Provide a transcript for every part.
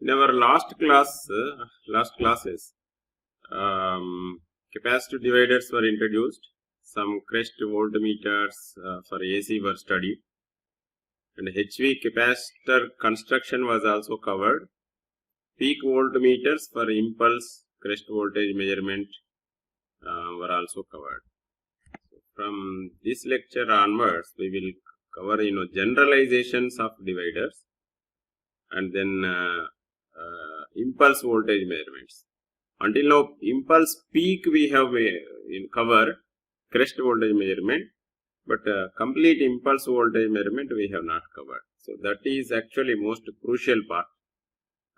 In our last classes, capacitor dividers were introduced. Some crest voltmeters for AC were studied, and HV capacitor construction was also covered. Peak voltmeters for impulse crest voltage measurement were also covered. So from this lecture onwards, we will cover generalizations of dividers, and then impulse voltage measurements. Until now, impulse peak we have covered crest voltage measurement, but complete impulse voltage measurement we have not covered. So that is actually most crucial part,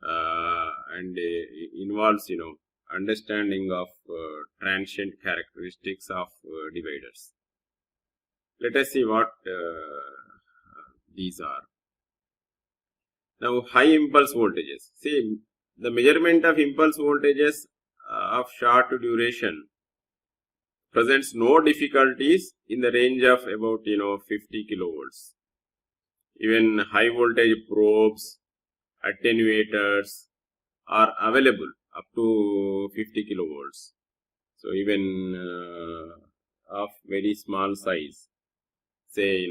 and involves understanding of transient characteristics of dividers. Let us see what these are. Now, high impulse voltages. See, the measurement of impulse voltages of short duration presents no difficulties in the range of about 50 kilovolts. Even high voltage probes, attenuators are available up to 50 kilovolts. So even of very small size, say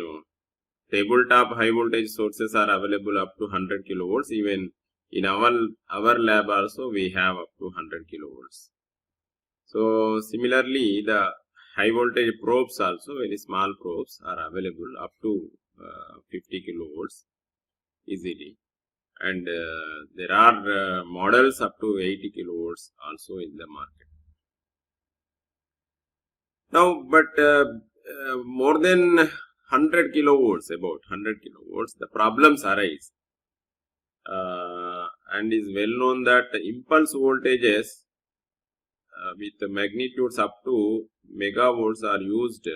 tabletop high voltage sources are available up to 100 kilovolts. Even in our lab also we have up to 100 kilovolts. So similarly, the high voltage probes also, very small probes, are available up to 50 kilovolts easily, and there are models up to 80 kilovolts also in the market. Now, but more than 100 kilovolts, about 100 kilovolts, the problems arise, and is well known that impulse voltages with magnitudes up to megavolts are used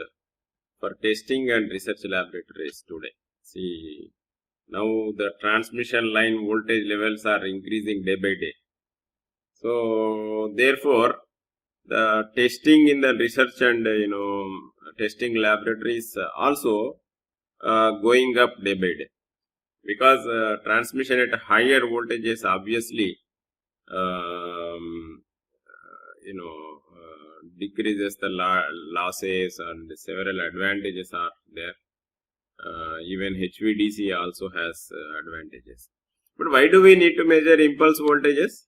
for testing and research laboratories today. See, now the transmission line voltage levels are increasing day by day. So therefore, the testing in the research and testing laboratories also going up day by day, because transmission at higher voltages obviously decreases the losses, and several advantages are there. Even HVDC also has advantages. But why do we need to measure impulse voltages?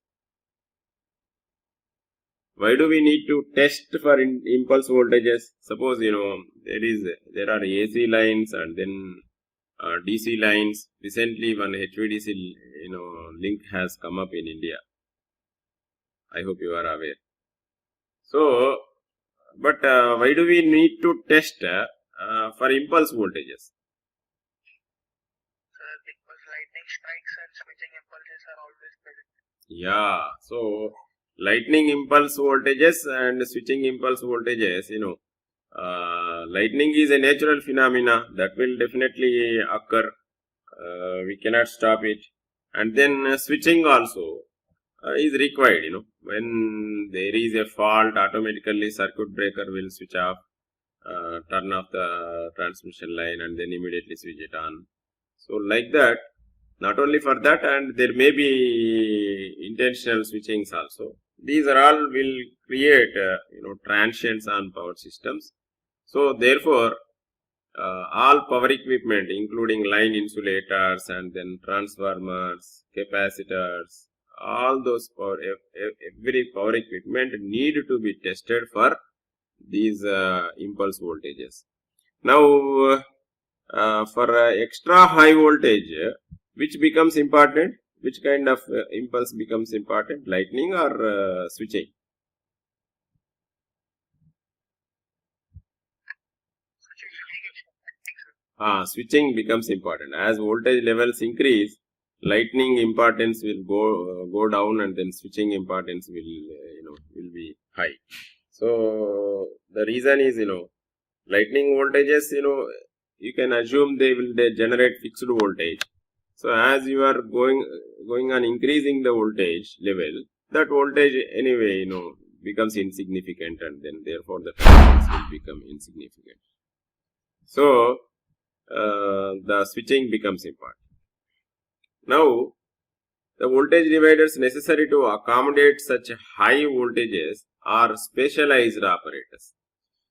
Why do we need to test for impulse voltages? Suppose there are AC lines and then DC lines. Recently, one HVDC link has come up in India. I hope you are aware. So, but why do we need to test for impulse voltages? Because lightning strikes and switching impulses are always present. Yeah, so lightning impulse voltages and switching impulse voltages, lightning is a natural phenomena that will definitely occur. We cannot stop it. And then switching also is required, when there is a fault, automatically circuit breaker will switch off, turn off the transmission line, and then immediately switch it on. So like that, not only for that, and there may be intentional switchings also. These are all will create transients on power systems. So therefore, all power equipment, including line insulators and then transformers, capacitors, all those every power equipment need to be tested for these impulse voltages. Now, for extra high voltage, which becomes important? Which kind of impulse becomes important? Lightning or switching? Switching becomes important. As voltage levels increase, lightning importance will go down, and then switching importance will be high. So the reason is lightning voltages you can assume they will generate fixed voltage. So as you are going on increasing the voltage level, that voltage anyway becomes insignificant, and then therefore the transits will become insignificant. So the switching becomes important. Now, The voltage dividers necessary to accommodate such high voltages are specialized apparatus.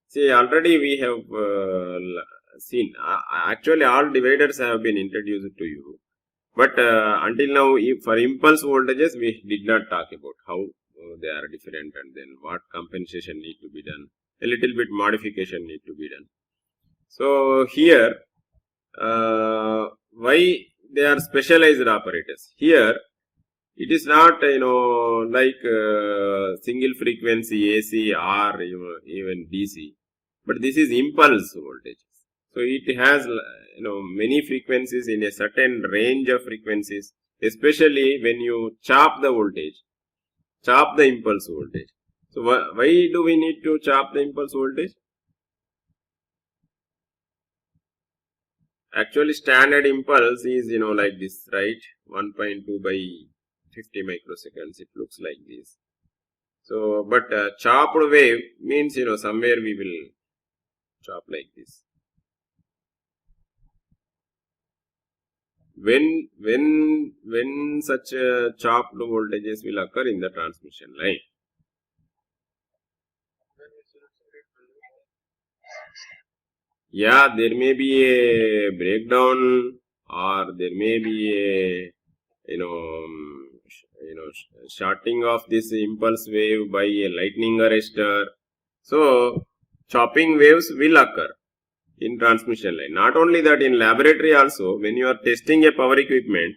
See, already we have seen, actually all dividers have been introduced to you. But until now, for impulse voltages, we did not talk about how they are different and then what compensation need to be done. A little bit modification need to be done. So here, why they are specialized apparatus? Here, it is not, like single frequency AC or even DC, but this is impulse voltage. So it has, many frequencies in a certain range of frequencies, especially when you chop the voltage, chop the impulse voltage. So why do we need to chop the impulse voltage? Actually, standard impulse is, like this, right? 1.2 by 50 microseconds. It looks like this. So, but chopped wave means, somewhere we will chop like this. When such chopped voltages will occur in the transmission line? Yeah, there may be a breakdown or there may be a, shorting of this impulse wave by a lightning arrestor. So, chopping waves will occur in transmission line. Not only that, in laboratory also, when you are testing a power equipment,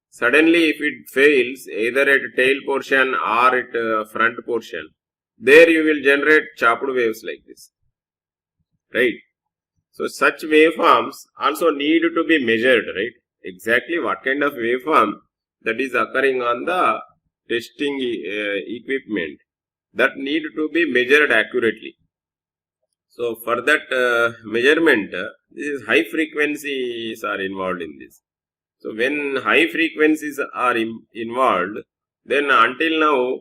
suddenly if it fails, either at tail portion or at front portion, there you will generate chopped waves like this, right? So, such waveforms also need to be measured, right? Exactly what kind of waveform that is occurring on the testing equipment, that need to be measured accurately. So, for that measurement, this is high frequencies are involved in this. So, when high frequencies are involved, then until now,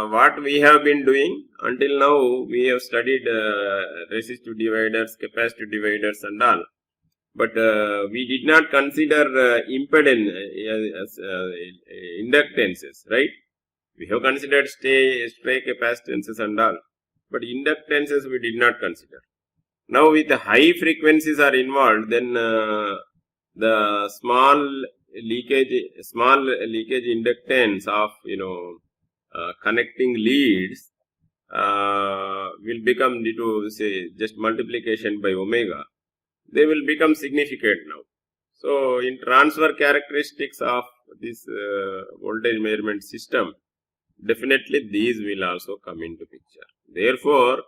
what we have been doing, until now we have studied resistive dividers, capacitive dividers and all. But we did not consider impedance as inductances, right? We have considered stray capacitances and all. But inductances we did not consider. Now with the high frequencies are involved, then the small leakage inductance of connecting leads will become due to say just multiplication by omega. They will become significant now. So in transfer characteristics of this voltage measurement system, definitely these will also come into picture. Therefore,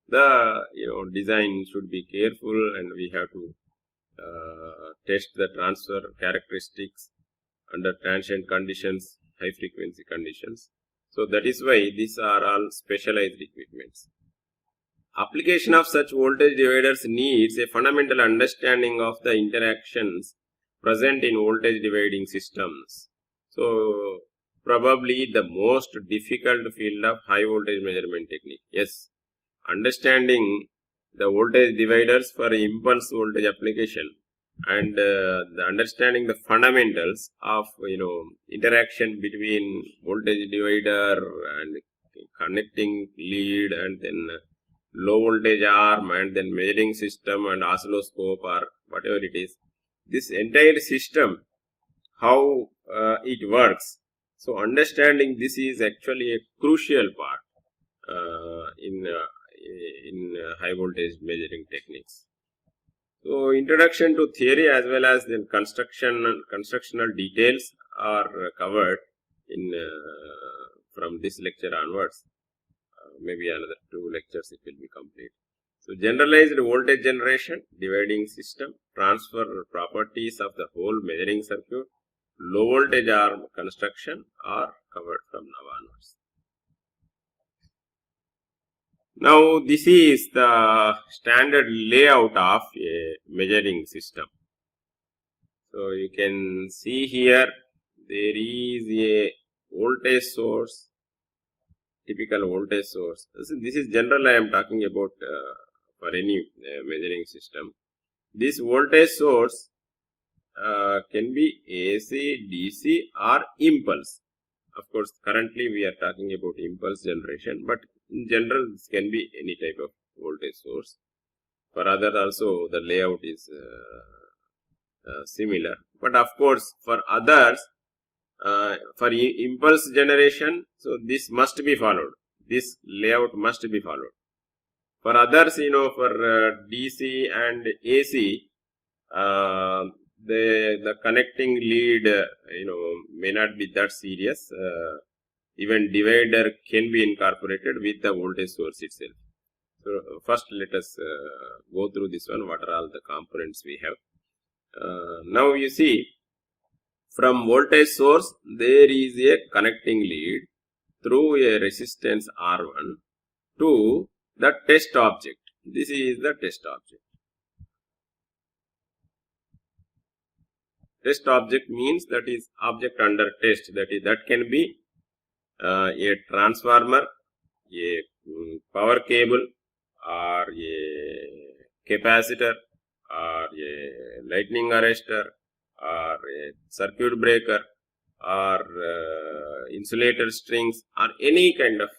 the design should be careful and we have to test the transfer characteristics under transient conditions, high frequency conditions. So that is why these are all specialized equipments. Application of such voltage dividers needs a fundamental understanding of the interactions present in voltage dividing systems. So probably the most difficult field of high voltage measurement technique. Yes, understanding the voltage dividers for impulse voltage application and the understanding the fundamentals of interaction between voltage divider and connecting lead and then low voltage arm and then measuring system and oscilloscope or whatever it is. This entire system, how it works. So understanding this is actually a crucial part in high voltage measuring techniques. So introduction to theory as well as then constructional details are covered in from this lecture onwards. Maybe another 2 lectures it will be complete. So generalized voltage generation, dividing system, transfer properties of the whole measuring circuit, low voltage arm construction are covered from now onwards. Now this is the standard layout of a measuring system. So you can see here there is a voltage source, typical voltage source. This is general I am talking about for any measuring system. This voltage source can be AC, DC or impulse. Of course, currently we are talking about impulse generation, but in general this can be any type of voltage source. For other also the layout is similar, but of course for others, for impulse generation, so this must be followed. This layout must be followed. For others, for DC and AC, the connecting lead, may not be that serious. Even divider can be incorporated with the voltage source itself. So first let us go through this one, what are all the components we have. Now you see, from voltage source there is a connecting lead through a resistance R1 to the test object. This is the test object. Test object means that is object under test, that can be a transformer, a power cable, or a capacitor, or a lightning arrestor, or a circuit breaker, or insulator strings, or any kind of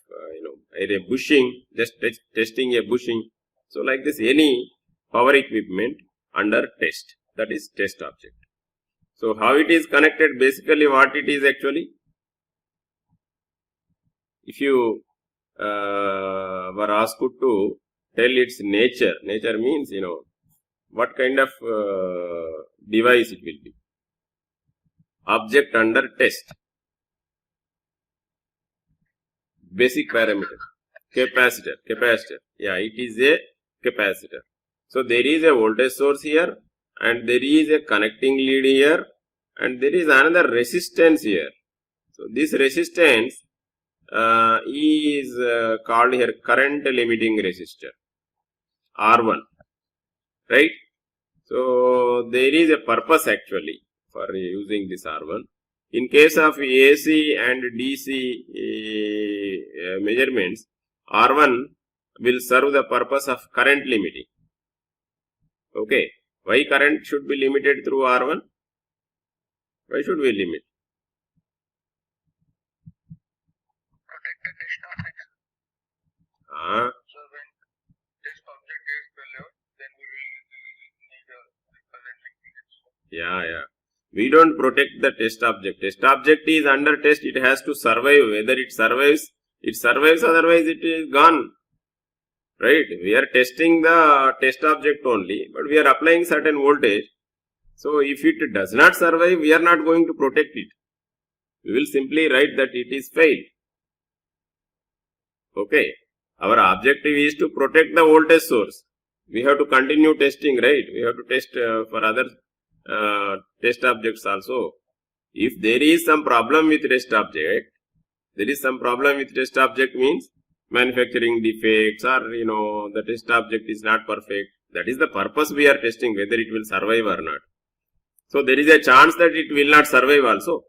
a bushing, just testing a bushing. So like this, any power equipment under test, that is test object. So how it is connected, basically what it is actually, if you were asked to tell its nature means, what kind of device it will be. Object under test. Basic parameter. Capacitor. Yeah, it is a capacitor. So there is a voltage source here, and there is a connecting lead here, and there is another resistance here. So this resistance is called here current limiting resistor, R1, right? So there is a purpose actually for using this R1. In case of AC and DC measurements, R1 will serve the purpose of current limiting. Okay, why current should be limited through R1? Why should we limit? Protect the test object. So when test object is failure, then we will need a current linkage. Yeah. We don't protect the test object. Test object is under test. It has to survive. Whether it survives, otherwise it is gone. Right? We are testing the test object only, but we are applying certain voltage. So if it does not survive, we are not going to protect it. We will simply write that it is failed. Okay. Our objective is to protect the voltage source. We have to continue testing, right? We have to test for other test objects also. If there is some problem with test object, means manufacturing defects, or the test object is not perfect. That is the purpose we are testing, whether it will survive or not. So there is a chance that it will not survive also.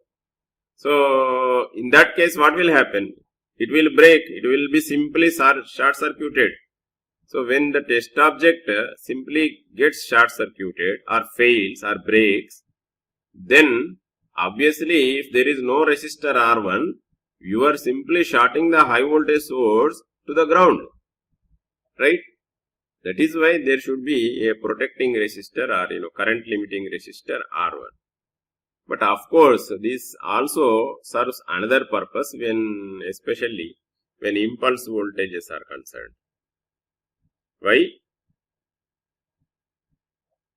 So in that case, what will happen? It will break. It will be simply short circuited. So when the test object simply gets short circuited or fails or breaks, then obviously if there is no resistor R1, you are simply shorting the high voltage source to the ground, right? That is why there should be a protecting resistor or current limiting resistor R1. But of course, this also serves another purpose especially when impulse voltages are concerned. Why?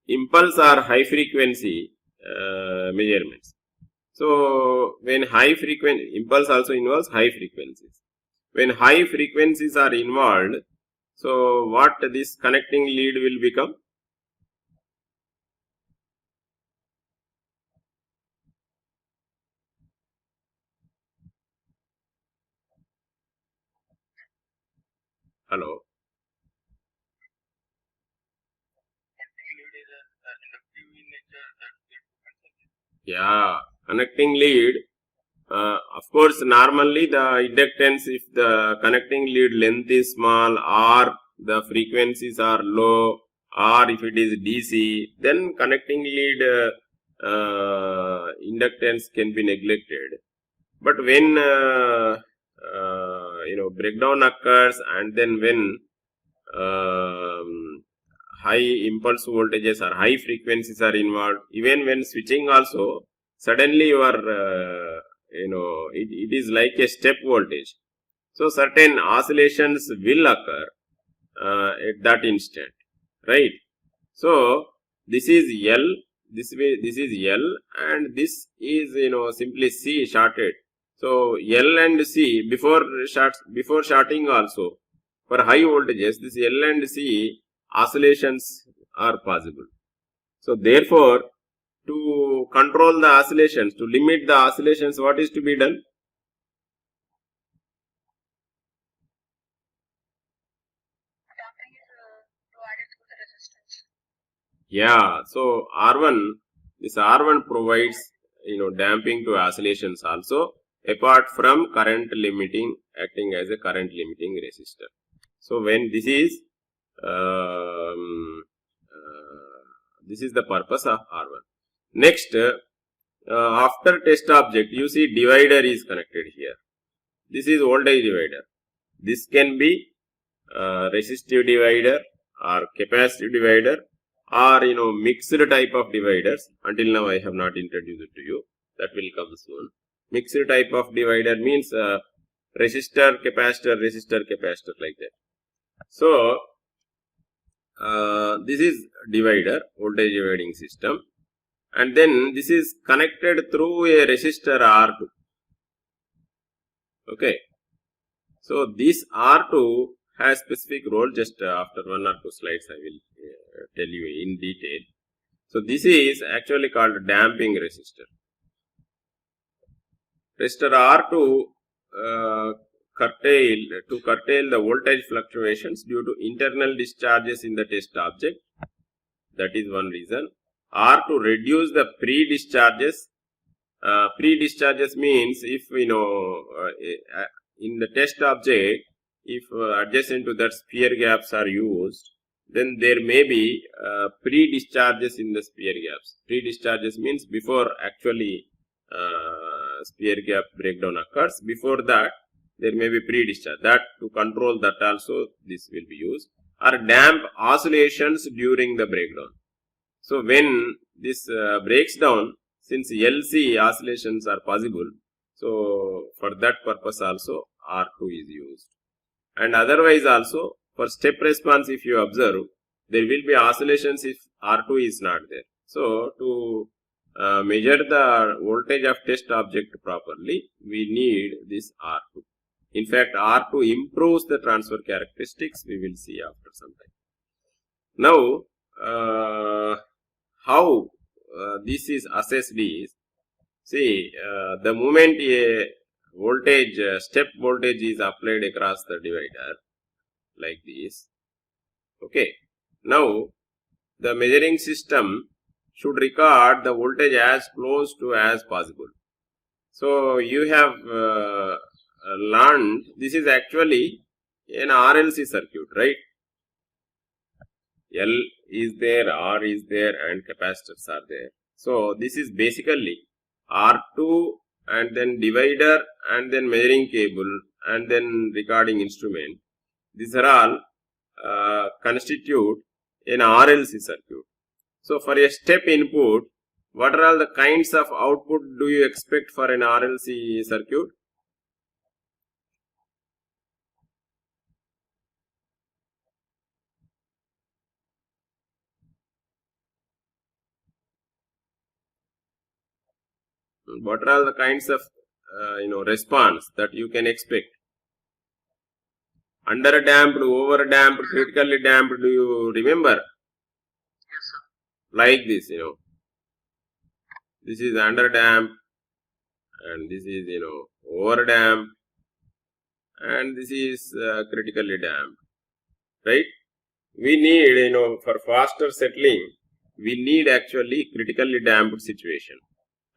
Impulse are high frequency measurements. So when impulse also involves high frequencies. When high frequencies are involved, so what this connecting lead will become? Hello? Yeah, connecting lead. Of course, normally the inductance, if the connecting lead length is small or the frequencies are low, or if it is DC, then connecting lead inductance can be neglected. But when breakdown occurs, and then when high impulse voltages or high frequencies are involved, even when switching also, suddenly you are it is like a step voltage. So certain oscillations will occur at that instant, right? So this is L, this is L, and this is simply C shorted. So L and C before shorting also, for high voltages, this L and C oscillations are possible. So therefore, to control the oscillations, to limit the oscillations, what is to be done? Damping is provided through the resistance. Yeah, so this R1 provides damping to oscillations also, apart from current limiting, acting as a current limiting resistor. So when this is the purpose of R1. Next, after test object, you see divider is connected here. This is voltage divider. This can be resistive divider or capacitive divider, or mixed type of dividers. Until now I have not introduced it to you. That will come soon. Mixed type of divider means resistor, capacitor, like that. So this is divider, voltage dividing system, and then this is connected through a resistor R2. Okay. So this R2 has specific role. Just after 1 or 2 slides I will tell you in detail. So this is actually called damping resistor. Resistor R2 curtail the voltage fluctuations due to internal discharges in the test object. That is one reason. R to reduce the pre-discharges. Pre-discharges means if in the test object, if adjacent to that sphere gaps are used, then there may be pre-discharges in the sphere gaps. Pre-discharges means before actually sphere gap breakdown occurs. Before that, there may be pre-discharge. That to control that also this will be used. Or damp oscillations during the breakdown. So when this breaks down, since LC oscillations are possible, so for that purpose also R2 is used. And otherwise also for step response, if you observe, there will be oscillations if R2 is not there. So to measure the voltage of test object properly, we need this R2. In fact, R2 improves the transfer characteristics. We will see after some time. Now, how this is assessed is, see, the moment a voltage, step voltage is applied across the divider, like this. Okay. Now, the measuring system should record the voltage as close to as possible. So, you have learned this is actually an RLC circuit, right? L is there, R is there, and capacitors are there. So, this is basically R2 and then divider and then measuring cable and then recording instrument. These are all constitute an RLC circuit. So, for a step input, what are all the kinds of output do you expect for an RLC circuit? What are all the kinds of response that you can expect? Under damped, over damped, critically damped, do you remember? Yes, sir. Like this, this is under damped, and this is over damped, and this is critically damped, right? We need for faster settling, we need actually critically damped situation.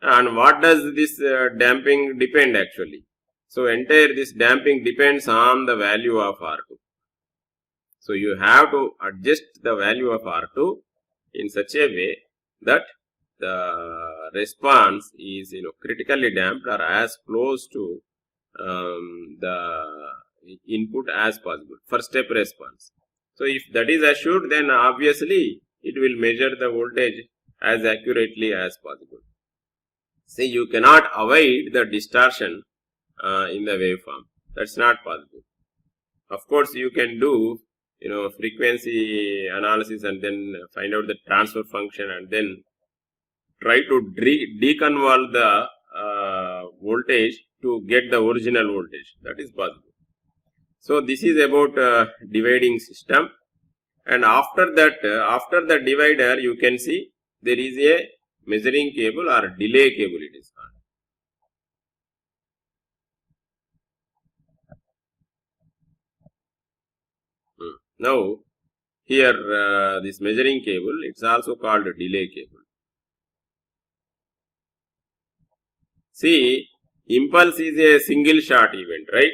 And what does this damping depend actually? So entire this damping depends on the value of R2. So you have to adjust the value of R2 in such a way that the response is critically damped or as close to the input as possible for step response. So if that is assured, then obviously it will measure the voltage as accurately as possible. See, you cannot avoid the distortion in the waveform. That's not possible. Of course, you can do frequency analysis and then find out the transfer function and then try to deconvolve the voltage to get the original voltage. That is possible. So this is about dividing system, and after that, after the divider, you can see there is a measuring cable or delay cable it is called. Now here this measuring cable, it's also called a delay cable. See, impulse is a single shot event, right?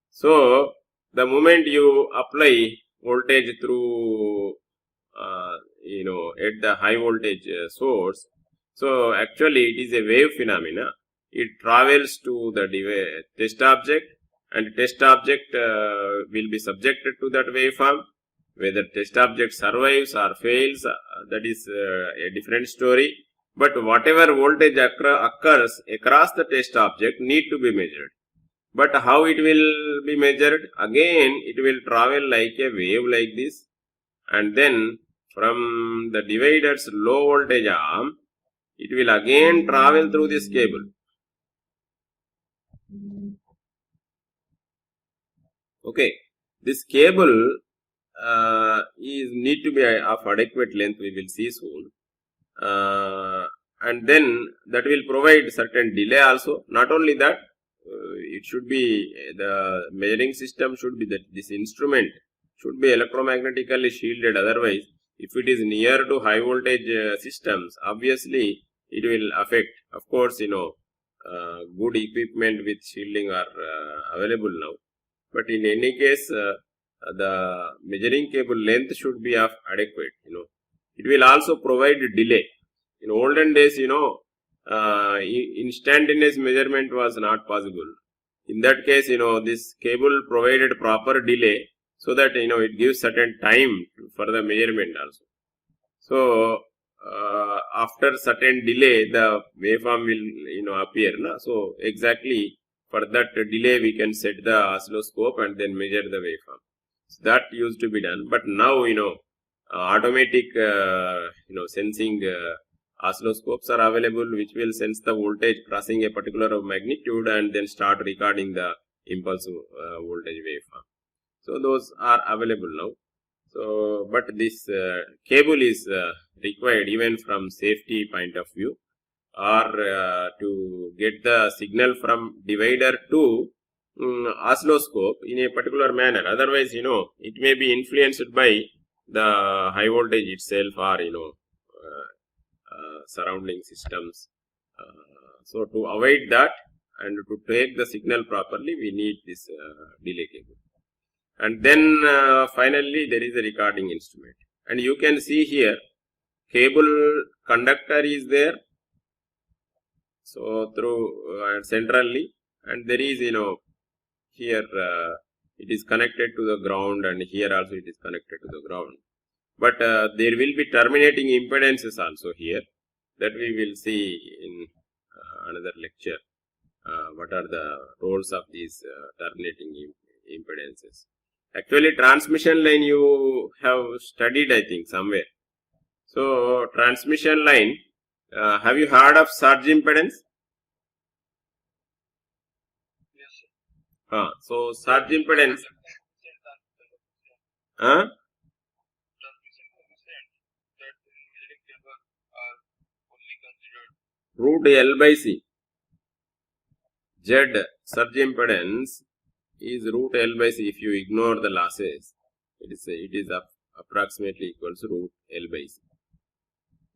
So the moment you apply voltage through at the high voltage source, so actually it is a wave phenomena. It travels to the test object, and test object will be subjected to that waveform. Whether test object survives or fails, that is a different story. But whatever voltage occurs across the test object need to be measured. But how it will be measured? Again, it will travel like a wave like this, and then from the divider's low voltage arm, it will again travel through this cable. Okay, this cable is need to be of adequate length, we will see soon. And then that will provide certain delay also. Not only that, it should be the measuring system should be that this instrument should be electromagnetically shielded. Otherwise, if it is near to high voltage systems, obviously it will affect. Of course, good equipment with shielding are available now. But in any case, the measuring cable length should be of adequate. It will also provide delay. In olden days, instantaneous measurement was not possible. In that case, this cable provided proper delay so that it gives certain time for the measurement also. So after certain delay, the waveform will appear. So exactly for that delay, we can set the oscilloscope and then measure the waveform. So that used to be done. But now automatic sensing oscilloscopes are available, which will sense the voltage crossing a particular magnitude and then start recording the impulse voltage waveform. So those are available now. So, but this cable is required even from safety point of view, or to get the signal from divider to oscilloscope in a particular manner. Otherwise, it may be influenced by the high voltage itself or surrounding systems. So to avoid that and to take the signal properly, we need this delay cable. And then finally there is a recording instrument, and you can see here cable conductor is there. So through centrally, and there is here it is connected to the ground, and here also it is connected to the ground. But there will be terminating impedances also here, that we will see in another lecture. What are the roles of these terminating impedances? Actually, transmission line you have studied, I think, somewhere. So transmission line, have you heard of surge impedance? Yes, sir. So surge impedance. Transmission consent that in measuring cable are only considered Root L by C. Z surge impedance is root L by C. If you ignore the losses, it is approximately equals to root L by C.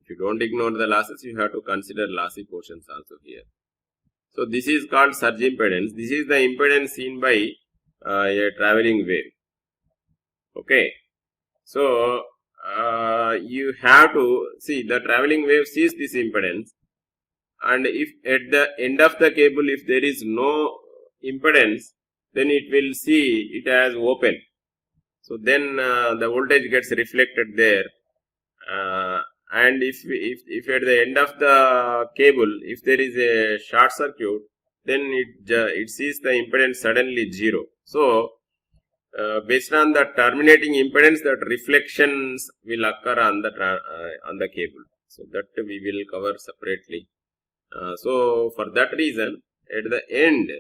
If you don't ignore the losses, you have to consider lossy portions also here. So this is called surge impedance. This is the impedance seen by a traveling wave. Okay. So you have to see the traveling wave sees this impedance, and if at the end of the cable if there is no impedance, then it will see it as open. So then the voltage gets reflected there, and if at the end of the cable if there is a short circuit, then it sees the impedance suddenly zero. So based on the terminating impedance, that reflections will occur on the cable. So that we will cover separately. So for that reason, at the end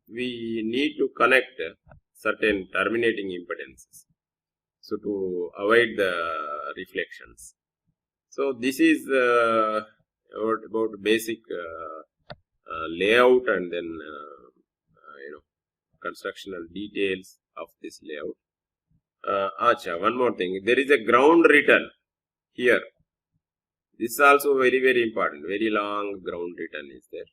we need to connect certain terminating impedances, so to avoid the reflections. So this is about basic layout and then constructional details of this layout. One more thing, there is a ground return here. This is also very, very important. Very long ground return is there.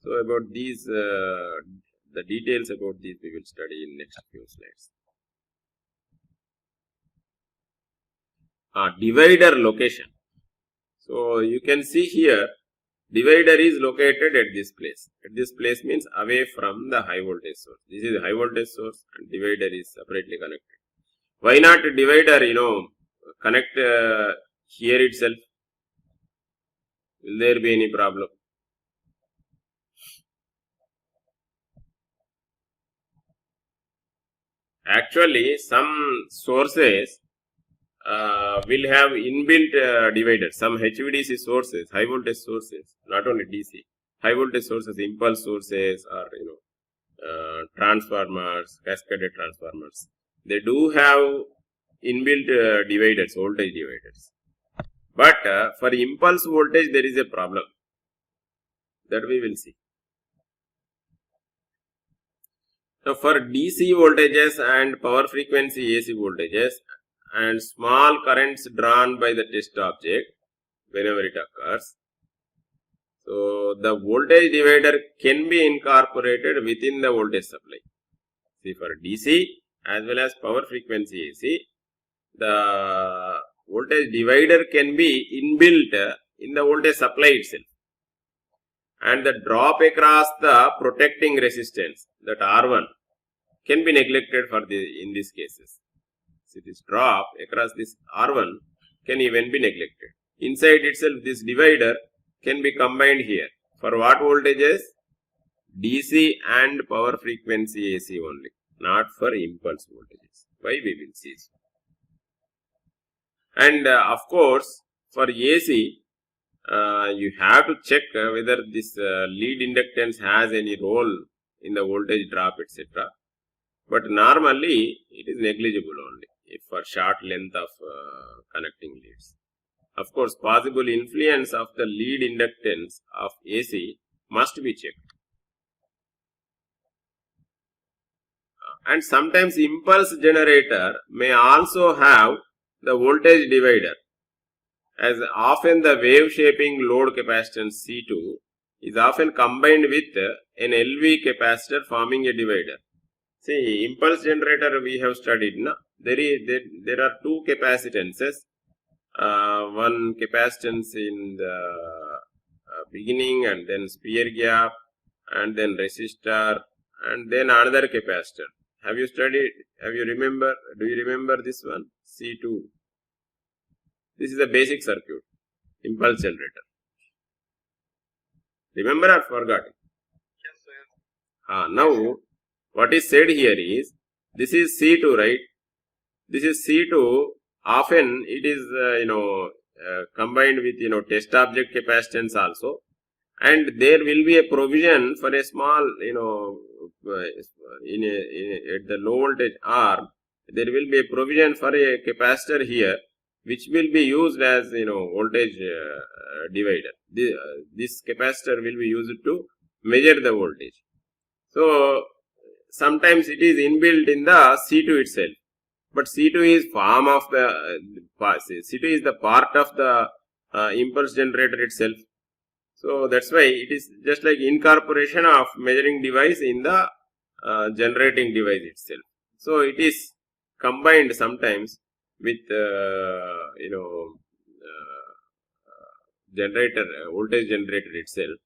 So about these, the details about these we will study in next few slides. Divider location. So you can see here, divider is located at this place. At this place means away from the high voltage source. This is high voltage source and divider is separately connected. Why not divider, connect here itself? Will there be any problem? Actually, some sources will have inbuilt dividers. Some HVDC sources, high voltage sources, not only DC, high voltage sources, impulse sources, or transformers, cascaded transformers. They do have inbuilt dividers, voltage dividers. But for impulse voltage, there is a problem that we will see. Now, for DC voltages and power frequency AC voltages and small currents drawn by the test object, whenever it occurs, so the voltage divider can be incorporated within the voltage supply. See, for DC as well as power frequency AC, the voltage divider can be inbuilt in the voltage supply itself, and the drop across the protecting resistance, that R1, can be neglected in these cases. So this drop across this R1 can even be neglected. Inside itself, this divider can be combined here. For what voltages? DC and power frequency AC only, not for impulse voltages. Why, we will see. And of course, for AC, you have to check whether this lead inductance has any role in the voltage drop, etc. But normally, it is negligible only if for short length of connecting leads. Of course, possible influence of the lead inductance of AC must be checked. And sometimes impulse generator may also have the voltage divider, as often the wave shaping load capacitance C2 is often combined with an LV capacitor forming a divider. See, impulse generator we have studied. No? There are two capacitances. One capacitance in the beginning, and then sphere gap, and then resistor, and then another capacitor. Have you studied? Have you remember? Do you remember this one? C2. This is a basic circuit, impulse generator. Remember or forgot? Yes, sir. Now, what is said here is, this is C2, right? This is C2. Often it is, combined with, test object capacitance also. And there will be a provision for a small, at the low voltage R, there will be a provision for a capacitor here, which will be used as, voltage divider. This capacitor will be used to measure the voltage. So, sometimes it is inbuilt in the C2 itself. But C2 is form of the, C2 is the part of the impulse generator itself. So, that's why it is just like incorporation of measuring device in the generating device itself. So, it is combined sometimes with, generator, voltage generator itself.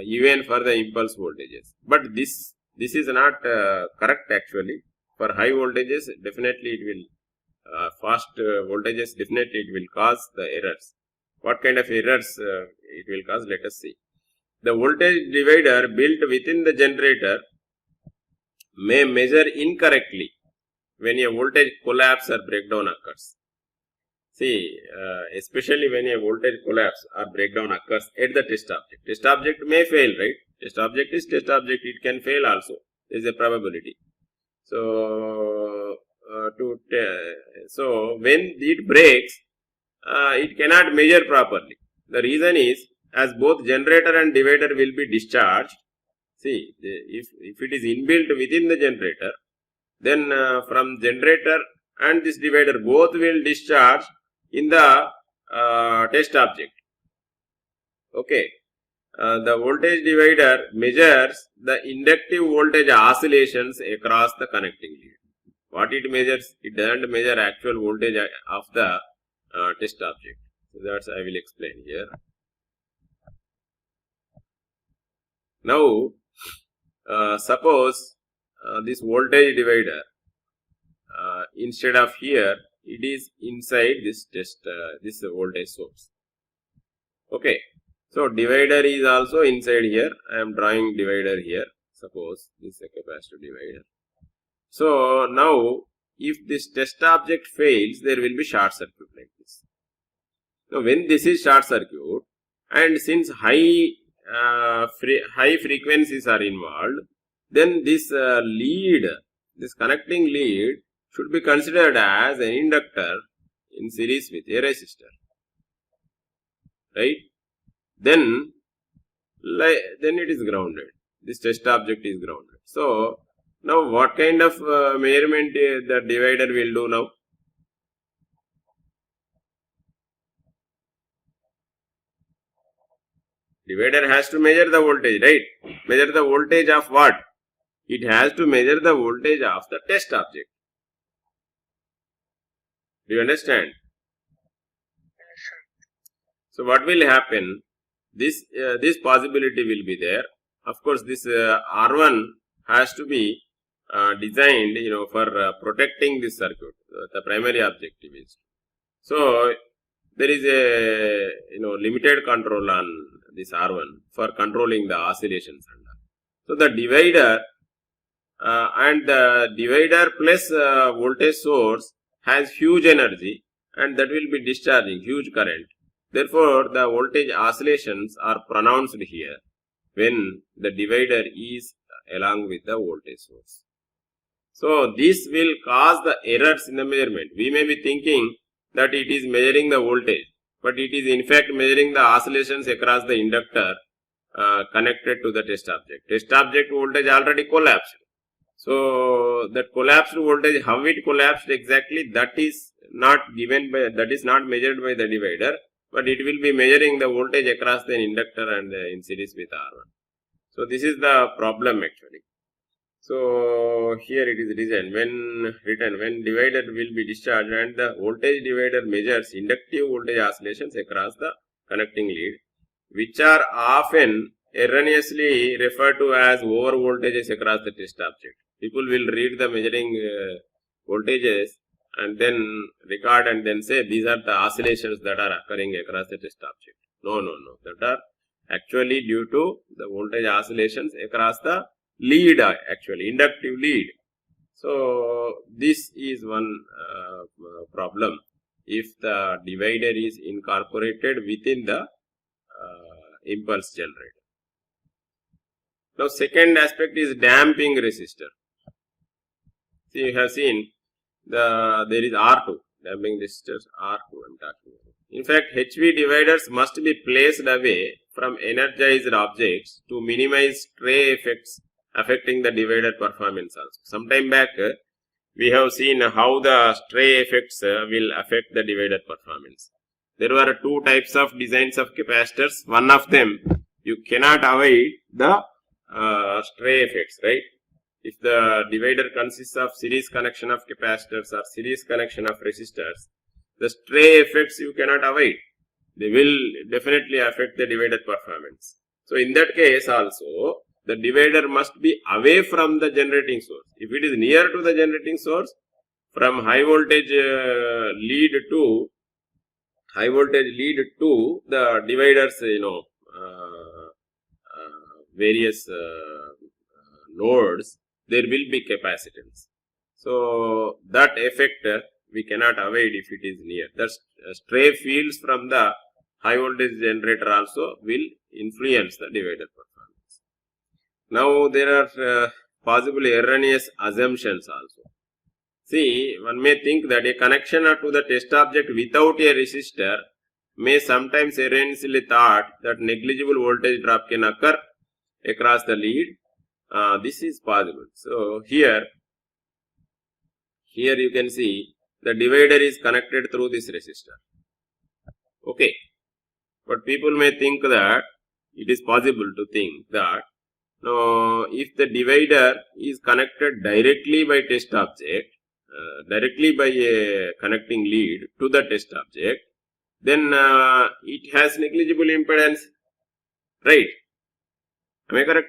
even for the impulse voltages. But this is not correct actually. For high voltages, definitely it will, fast voltages, definitely it will cause the errors. What kind of errors it will cause? Let us see. The voltage divider built within the generator may measure incorrectly when a voltage collapse or breakdown occurs. See, especially when a voltage collapse or breakdown occurs at the test object. Test object may fail, right? Test object is test object, it can fail also. There is a probability. So, so when it breaks, it cannot measure properly. The reason is, as both generator and divider will be discharged, see, if it is inbuilt within the generator, then from generator and this divider both will discharge in the test object. Okay. The voltage divider measures the inductive voltage oscillations across the connecting lead. What it measures? It doesn't measure actual voltage of the test object. So that's I will explain here. Now, suppose this voltage divider, instead of here, it is inside this this voltage source. Okay. So, divider is also inside here. I am drawing divider here. Suppose this is a capacitor divider. So, now if this test object fails, there will be short circuit like this. Now, when this is short circuit and since high frequencies are involved, then this lead, this connecting lead should be considered as an inductor in series with a resistor. Right? Then it is grounded. This test object is grounded. So, now what kind of measurement the divider will do now? Divider has to measure the voltage, right? Measure the voltage of what? It has to measure the voltage of the test object. Do you understand? So, what will happen? This possibility will be there. Of course, this R1 has to be designed, for protecting this circuit. The primary objective is. So, there is a limited control on this R1 for controlling the oscillations. So, the divider and the divider plus voltage source has huge energy and that will be discharging huge current. Therefore, the voltage oscillations are pronounced here when the divider is along with the voltage source. So, this will cause the errors in the measurement. We may be thinking that it is measuring the voltage, but it is in fact measuring the oscillations across the inductor connected to the test object. Test object voltage already collapsed. So, that collapsed voltage, how it collapsed exactly, that is not measured by the divider, but it will be measuring the voltage across the inductor and in series with R1. So, this is the problem actually. So, here it is written when divider will be discharged and the voltage divider measures inductive voltage oscillations across the connecting lead, which are often erroneously referred to as over voltages across the test object. People will read the measuring voltages and then record and then say these are the oscillations that are occurring across the test object. No. That are actually due to the voltage oscillations across the lead, actually inductive lead. So, this is one problem if the divider is incorporated within the impulse generator. Now, second aspect is damping resistor. See, you have seen there is R2, damping resistors R2 I am talking about. In fact, HV dividers must be placed away from energized objects to minimize stray effects affecting the divider performance also. Some time back, we have seen how the stray effects will affect the divider performance. There were two types of designs of capacitors. One of them, you cannot avoid the stray effects, right? If the divider consists of series connection of capacitors or series connection of resistors, the stray effects you cannot avoid. They will definitely affect the divider performance. So in that case also, the divider must be away from the generating source. If it is near to the generating source, from high voltage lead to the dividers, various nodes, there will be capacitance. So that effect we cannot avoid if it is near. The stray fields from the high voltage generator also will influence the divider performance. Now there are possible erroneous assumptions also. See, one may think that a connection to the test object without a resistor may sometimes erroneously thought that negligible voltage drop can occur across the lead. This is possible. So here you can see the divider is connected through this resistor. Okay. But people may think that it is possible to think that if the divider is connected directly by test object, directly by a connecting lead to the test object, then it has negligible impedance, right? Am I correct?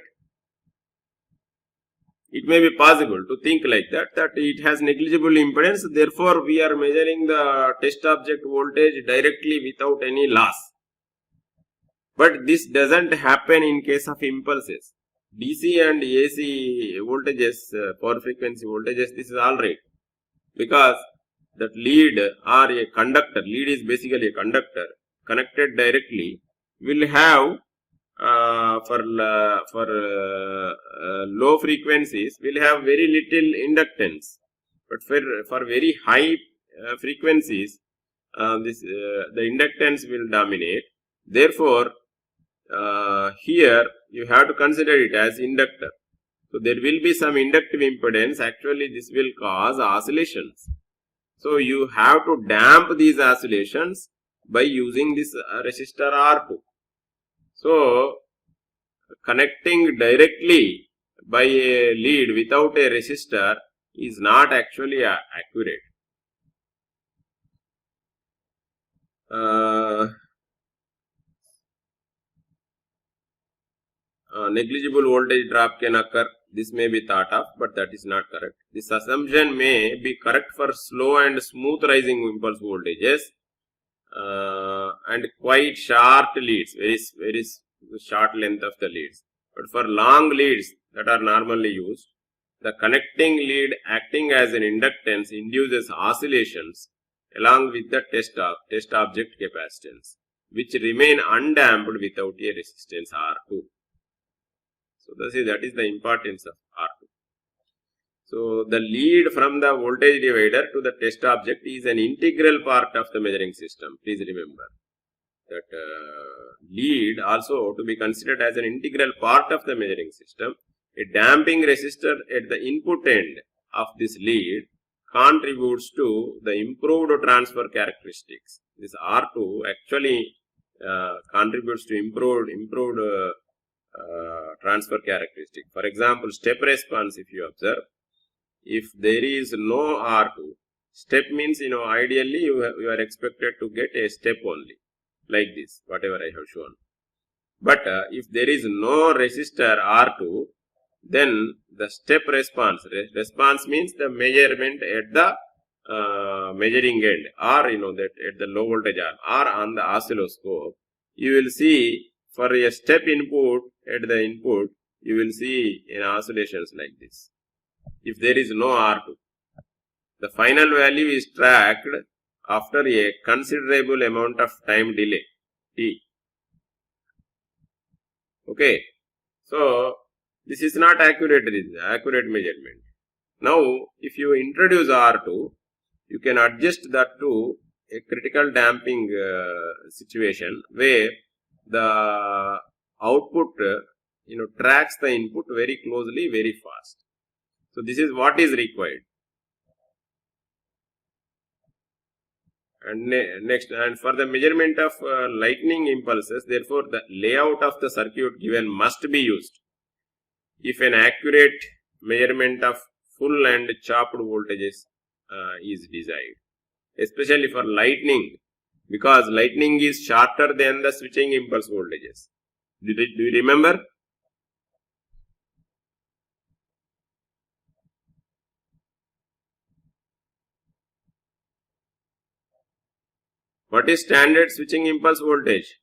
It may be possible to think like that it has negligible impedance, therefore we are measuring the test object voltage directly without any loss. But this doesn't happen in case of impulses. DC and AC voltages, power frequency voltages, this is alright. Because that lead or a conductor, lead is basically a conductor, connected directly, will have for low frequencies will have very little inductance, but for very high frequencies the inductance will dominate. Therefore here you have to consider it as inductor. So there will be some inductive impedance. Actually this will cause oscillations. So you have to damp these oscillations by using this resistor R2. So connecting directly by a lead without a resistor is not actually accurate. Negligible voltage drop can occur. This may be thought of, but that is not correct. This assumption may be correct for slow and smooth rising impulse voltages and quite short leads, very short length of the leads. But for long leads that are normally used, the connecting lead acting as an inductance induces oscillations along with the test object capacitance, which remain undamped without a resistance R2. So that is the importance of R2. So the lead from the voltage divider to the test object is an integral part of the measuring system. Please remember that lead also to be considered as an integral part of the measuring system. A damping resistor at the input end of this lead contributes to the improved transfer characteristics. This R2 actually contributes to improved transfer characteristic. For example, step response, if you observe, if there is no R2, step means, ideally you are expected to get a step only, like this, whatever I have shown. But if there is no resistor R2, then the step response means the measurement at the measuring end, or that at the low voltage arm, or on the oscilloscope, you will see for a step input at the input, you will see in oscillations like this. If there is no R2, the final value is tracked after a considerable amount of time delay, T. Okay. So this is not accurate measurement. Now, if you introduce R2, you can adjust that to a critical damping situation where the output tracks the input very closely, very fast. So this is what is required. And next, and for the measurement of lightning impulses, therefore the layout of the circuit given must be used if an accurate measurement of full and chopped voltages is desired, especially for lightning, because lightning is shorter than the switching impulse voltages. Do you remember? What is standard switching impulse voltage?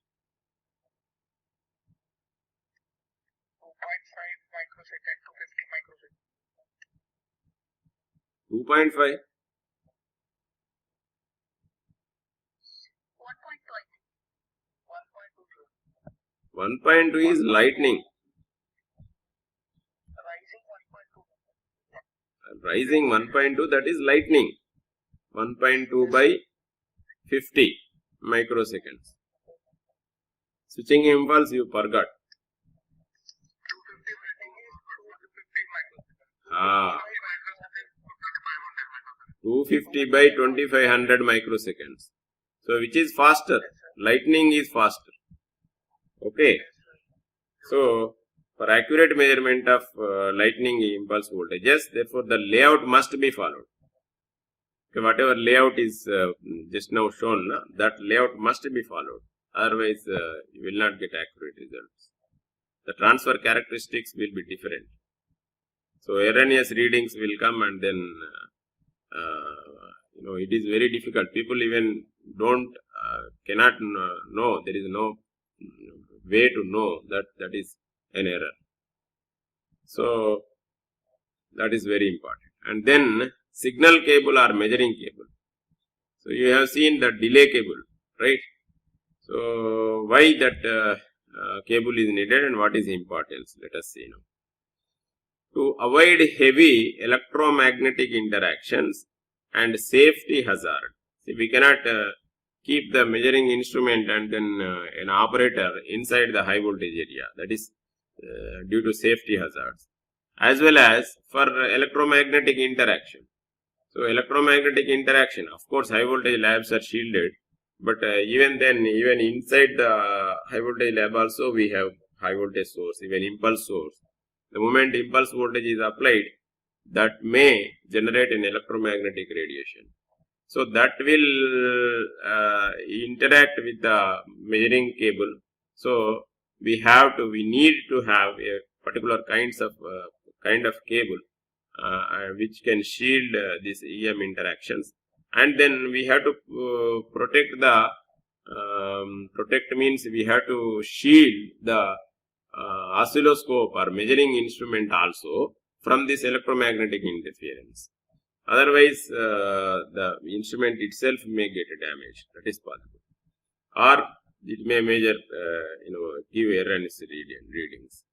2.5 microsecond to 50 microsecond. 2.5. 1.2. 1.2 is lightning. Rising 1.2. Rising 1.2, that is lightning. 1.2 by 50 microseconds. Switching impulse you forgot. 250 rating is 250 microseconds. Ah, 500 microseconds. 250 by 2500 microseconds. So which is faster? Lightning is faster. Okay. So for accurate measurement of lightning impulse voltages, therefore the layout must be followed. Okay, whatever layout is just now shown, that layout must be followed. Otherwise, you will not get accurate results. The transfer characteristics will be different. So erroneous readings will come, and then it is very difficult. People even cannot know. There is no way to know that is an error. So that is very important. And then signal cable or measuring cable. So you have seen the delay cable, right? So why that cable is needed and what is the importance? Let us see now. To avoid heavy electromagnetic interactions and safety hazard. See, we cannot keep the measuring instrument and then an operator inside the high voltage area. That is due to safety hazards, as well as for electromagnetic interaction. So electromagnetic interaction, of course, high voltage labs are shielded, but even then, even inside the high voltage lab also we have high voltage source, even impulse source. The moment impulse voltage is applied, that may generate an electromagnetic radiation. So that will interact with the measuring cable. So we need to have a particular kind of cable which can shield these EM interactions, and then we have to protect means we have to shield the oscilloscope or measuring instrument also from this electromagnetic interference. Otherwise, the instrument itself may get damaged. That is possible, or it may measure, give erroneous readings.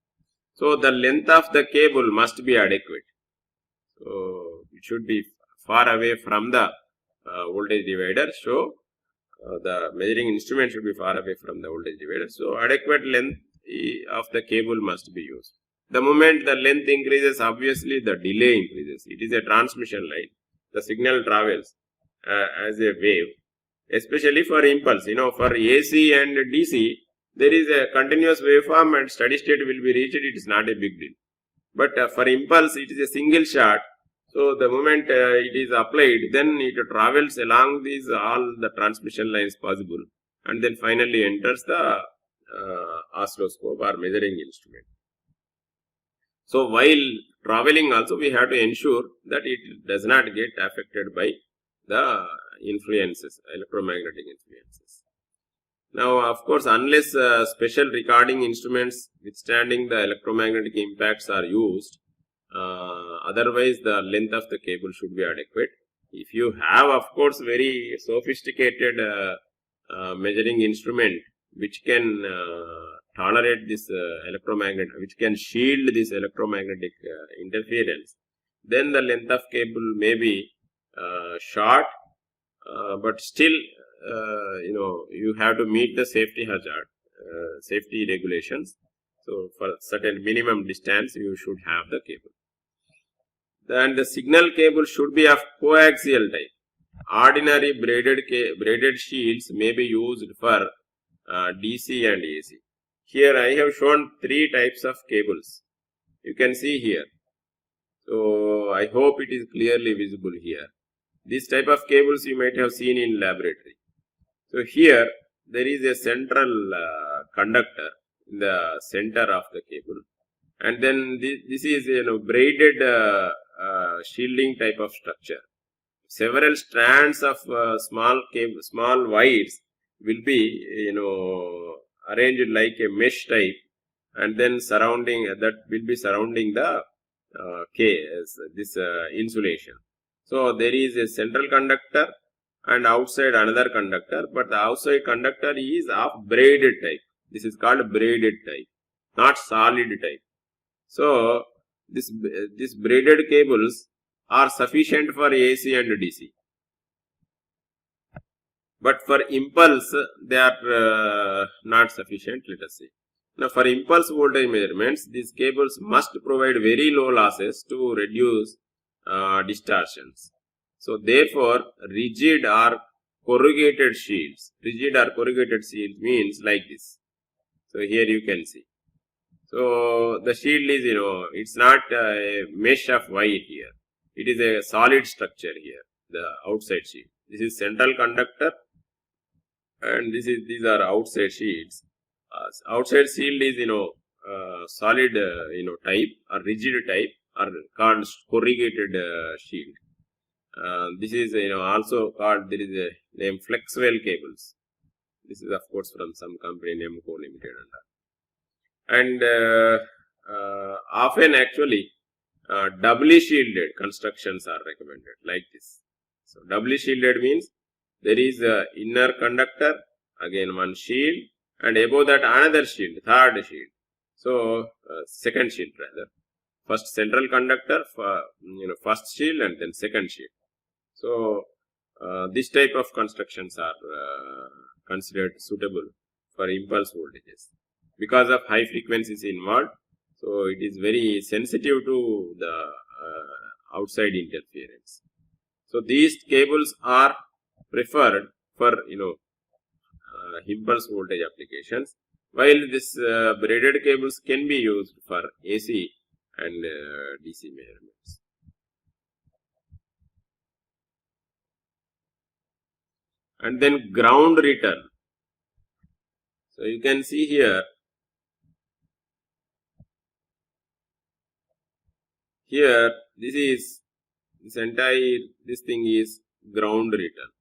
So the length of the cable must be adequate. So it should be far away from the voltage divider. So the measuring instrument should be far away from the voltage divider. So adequate length of the cable must be used. The moment the length increases, obviously the delay increases. It is a transmission line. The signal travels as a wave, especially for impulse. For AC and DC, there is a continuous waveform and steady state will be reached. It is not a big deal. But for impulse, it is a single shot. So the moment it is applied, then it travels along these all the transmission lines possible, and then finally enters the oscilloscope or measuring instrument. So while traveling also, we have to ensure that it does not get affected by the influences, electromagnetic influences. Now, of course, unless special recording instruments withstanding the electromagnetic impacts are used, otherwise the length of the cable should be adequate. If you have, of course, very sophisticated measuring instrument which can tolerate this which can shield this electromagnetic interference, then the length of cable may be short, but still you have to meet the safety hazard, safety regulations. So for certain minimum distance, you should have the cable. Then the signal cable should be of coaxial type. Ordinary braided shields may be used for DC and AC. Here I have shown 3 types of cables. You can see here. So I hope it is clearly visible here. This type of cables you might have seen in laboratory. So here there is a central conductor in the center of the cable, and then this is braided shielding type of structure. Several strands of small wires will be arranged like a mesh type, and then surrounding the this insulation. So there is a central conductor and outside another conductor, but the outside conductor is of braided type. This is called braided type, not solid type. So this braided cables are sufficient for AC and DC, but for impulse they are not sufficient, let us say. Now for impulse voltage measurements, these cables must provide very low losses to reduce distortions. So therefore, rigid or corrugated shields means like this. So here you can see. So the shield is, it's not a mesh of wire here. It is a solid structure here, the outside shield. This is central conductor, and these are outside shields. Outside shield is, solid, type or rigid type, or called corrugated shield. This is, also called, there is a name Flexwell cables. This is of course from some company Nemco Limited and often actually doubly shielded constructions are recommended like this. So doubly shielded means there is a inner conductor, again one shield, and above that another shield, third shield. So second shield rather. First central conductor, first shield, and then second shield. So this type of constructions are considered suitable for impulse voltages because of high frequencies involved. So it is very sensitive to the outside interference. So these cables are preferred for impulse voltage applications, while this braided cables can be used for AC and DC measurements. And then ground return. So you can see here, this thing is ground return.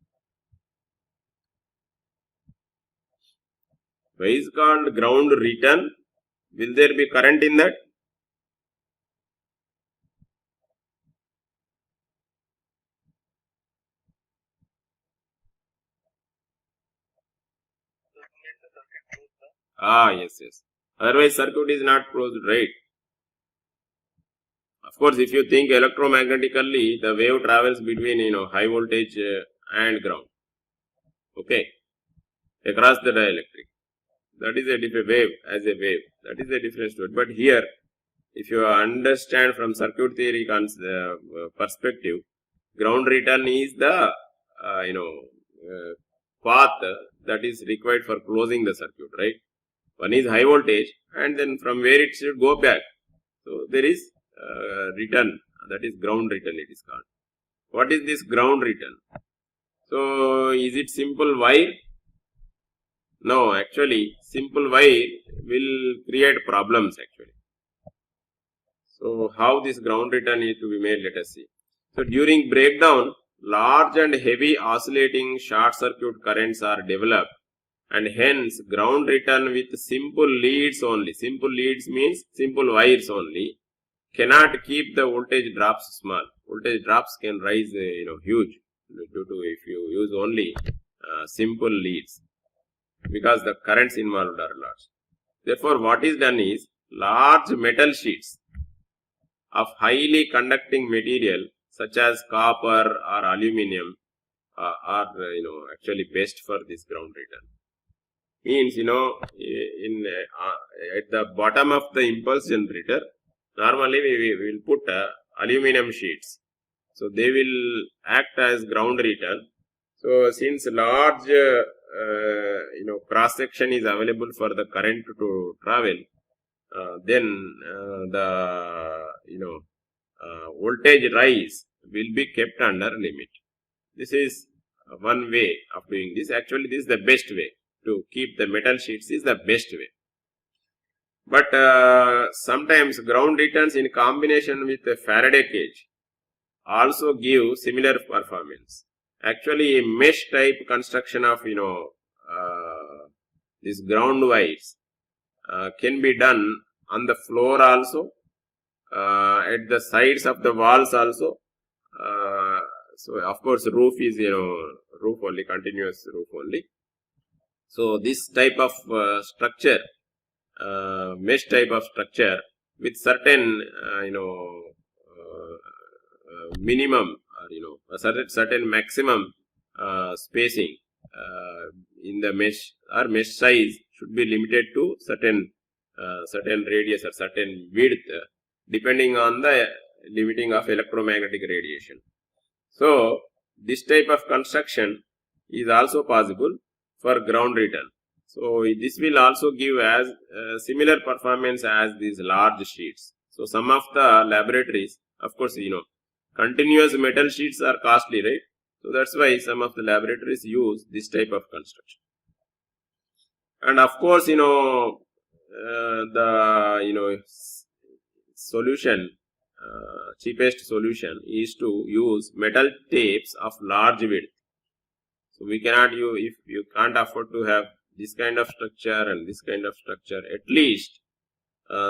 Why is called ground return? Will there be current in that? Yes. Otherwise circuit is not closed, right? Of course, if you think electromagnetically, the wave travels between high voltage and ground. Okay, across the dielectric. That is a different wave as a wave. That is a different story. But here, if you understand from circuit theory perspective, ground return is the path that is required for closing the circuit, right? One is high voltage, and then from where it should go back. So there is return, that is ground return it is called. What is this ground return? So is it simple wire? No, actually simple wire will create problems actually. So how this ground return is to be made, let us see. So during breakdown, large and heavy oscillating short circuit currents are developed, and hence ground return with simple leads only. Simple leads means simple wires only cannot keep the voltage drops small. Voltage drops can rise huge due to if you use only simple leads, because the currents involved are large. Therefore, what is done is large metal sheets of highly conducting material such as copper or aluminum are actually best for this ground return. Means at the bottom of the impulse generator, normally we will put aluminum sheets. So they will act as ground return. So since large cross section is available for the current to travel, then the voltage rise will be kept under limit. This is one way of doing this. Actually, this is the best way to keep the metal sheets, is the best way. But sometimes ground returns in combination with a Faraday cage also give similar performance. Actually, mesh type construction of these ground wires can be done on the floor also, at the sides of the walls also. So of course, roof is roof only, continuous roof only. So this type of structure, mesh type of structure with certain minimum or a certain maximum spacing in the mesh or mesh size should be limited to certain radius or certain width, depending on the limiting of electromagnetic radiation. So this type of construction is also possible for ground return. So this will also give as similar performance as these large sheets. So some of the laboratories, of course, continuous metal sheets are costly, right? So that's why some of the laboratories use this type of construction. And of course, the solution, cheapest solution is to use metal tapes of large width. So we cannot use, if you can't afford to have this kind of structure and this kind of structure, at least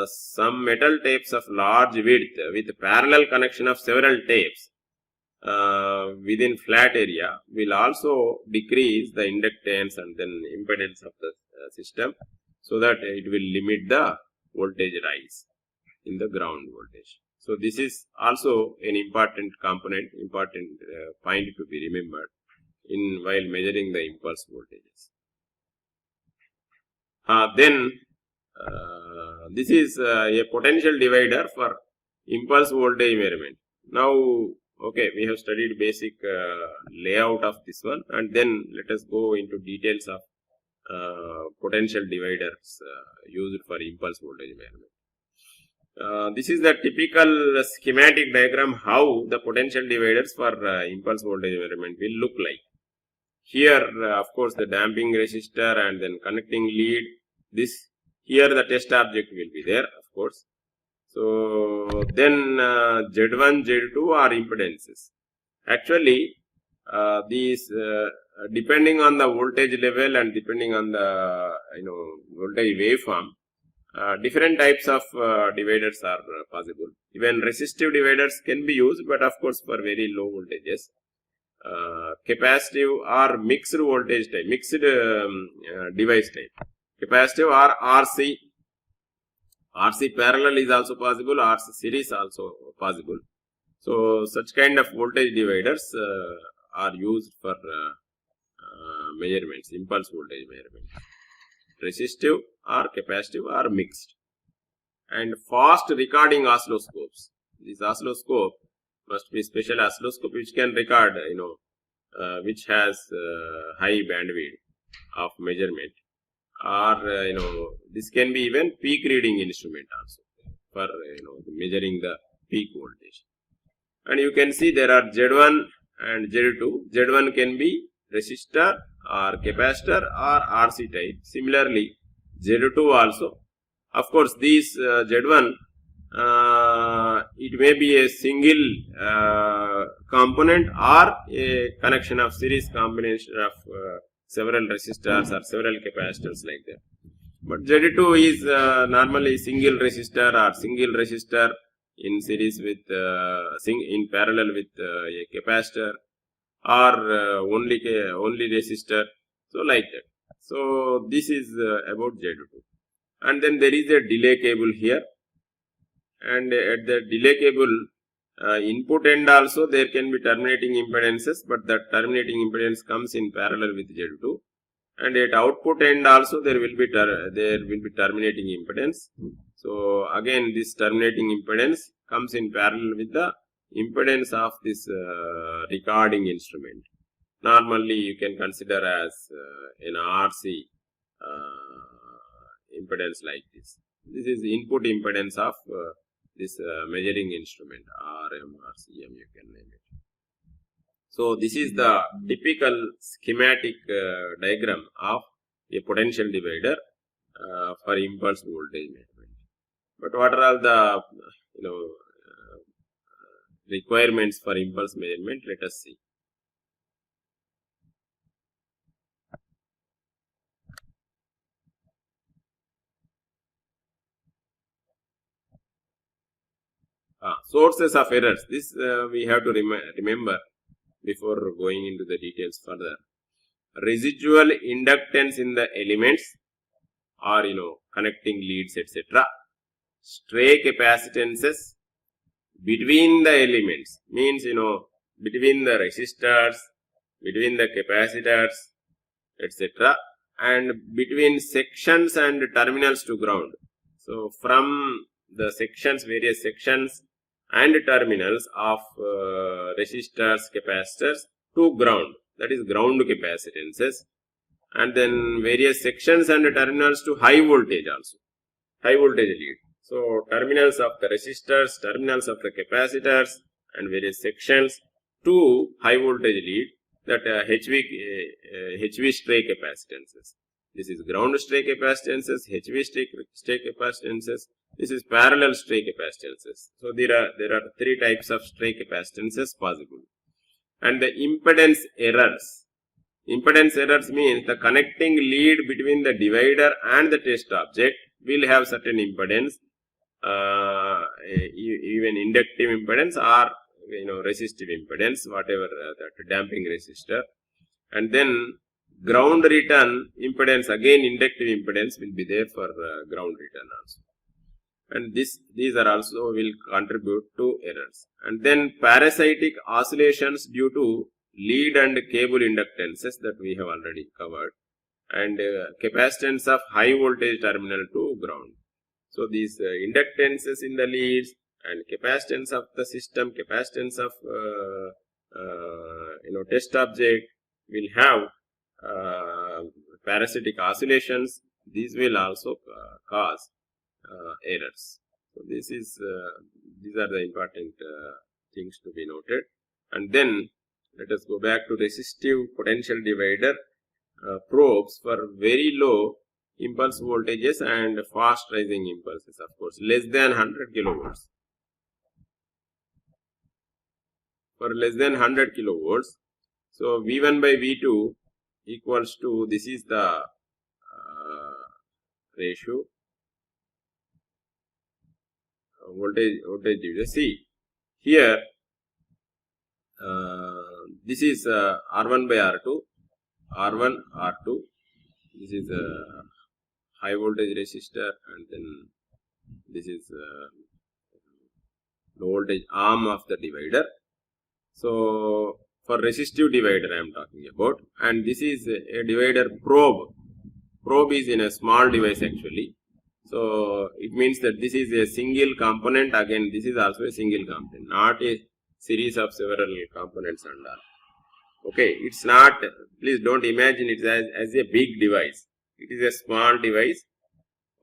some metal tapes of large width with parallel connection of several tapes within flat area will also decrease the inductance and then impedance of the system, so that it will limit the voltage rise in the ground voltage. So this is also an important component, important point to be remembered in while measuring the impulse voltages. Then this is a potential divider for impulse voltage measurement. Now, okay, we have studied basic layout of this one, and then let us go into details of potential dividers used for impulse voltage measurement. This is the typical schematic diagram how the potential dividers for impulse voltage measurement will look like. Here, of course, the damping resistor and then connecting lead. Here the test object will be there, of course. So then Z1, Z2 are impedances. Actually, these depending on the voltage level and depending on the voltage waveform, different types of dividers are possible. Even resistive dividers can be used, but of course for very low voltages. Capacitive or mixed voltage type, mixed device type. Capacitive or RC. RC parallel is also possible, RC series also possible. So such kind of voltage dividers are used for measurements, impulse voltage measurement. Resistive or capacitive or mixed. And fast recording oscilloscopes. This oscilloscope must be special oscilloscope which can record, which has high bandwidth of measurement. Or this can be even peak reading instrument also for measuring the peak voltage. And you can see there are Z1 and Z2. Z1 can be resistor or capacitor or RC type. Similarly, Z2 also. Of course, these Z1 it may be a single component or a connection of series combination of several resistors or several capacitors like that. But Z2 is normally single resistor or single resistor in series with in parallel with a capacitor or only resistor. So like that. So this is about Z2. And then there is a delay cable here. And at the delay cable input end also there can be terminating impedances, but that terminating impedance comes in parallel with Z2. And at output end also there will be terminating impedance. So again this terminating impedance comes in parallel with the impedance of this recording instrument. Normally you can consider as an RC impedance like this. This is input impedance of this measuring instrument, RM or CM, you can name it. So this is the typical schematic diagram of a potential divider for impulse voltage measurement. But what are all the requirements for impulse measurement? Let us see. Sources of errors. This we have to remember before going into the details further. Residual inductance in the elements, or connecting leads, etc. Stray capacitances between the elements, means between the resistors, between the capacitors, etc., and between sections and terminals to ground. So from the sections, various sections and terminals of resistors, capacitors to ground, that is ground capacitances, and then various sections and terminals to high voltage also, high voltage lead. So terminals of the resistors, terminals of the capacitors and various sections to high voltage lead, that HV stray capacitances. This is ground stray capacitances, HV stray capacitances. This is parallel stray capacitances. So there are three types of stray capacitances possible. And the impedance errors. Impedance errors means the connecting lead between the divider and the test object will have certain impedance, even inductive impedance or resistive impedance, whatever that damping resistor. And then ground return impedance, again inductive impedance will be there for ground return also. And these are also will contribute to errors. And then parasitic oscillations due to lead and cable inductances, that we have already covered, and capacitance of high voltage terminal to ground. So these inductances in the leads and capacitance of the system, capacitance of test object will have parasitic oscillations. These will also cause errors. So these are the important things to be noted. And then let us go back to resistive potential divider probes for very low impulse voltages and fast rising impulses, of course, less than 100 kilovolts. For less than 100 kilovolts, so V1 by V2 equals to, this is the ratio, voltage divider. See here, this is R1 by R2, R1, R2. This is a high voltage resistor, and then this is low voltage arm of the divider. So for resistive divider I am talking about, and this is a divider probe. Probe is in a small device actually. So it means that this is a single component. Again, this is also a single component, not a series of several components and all. Okay, it's not, please don't imagine it as a big device. It is a small device.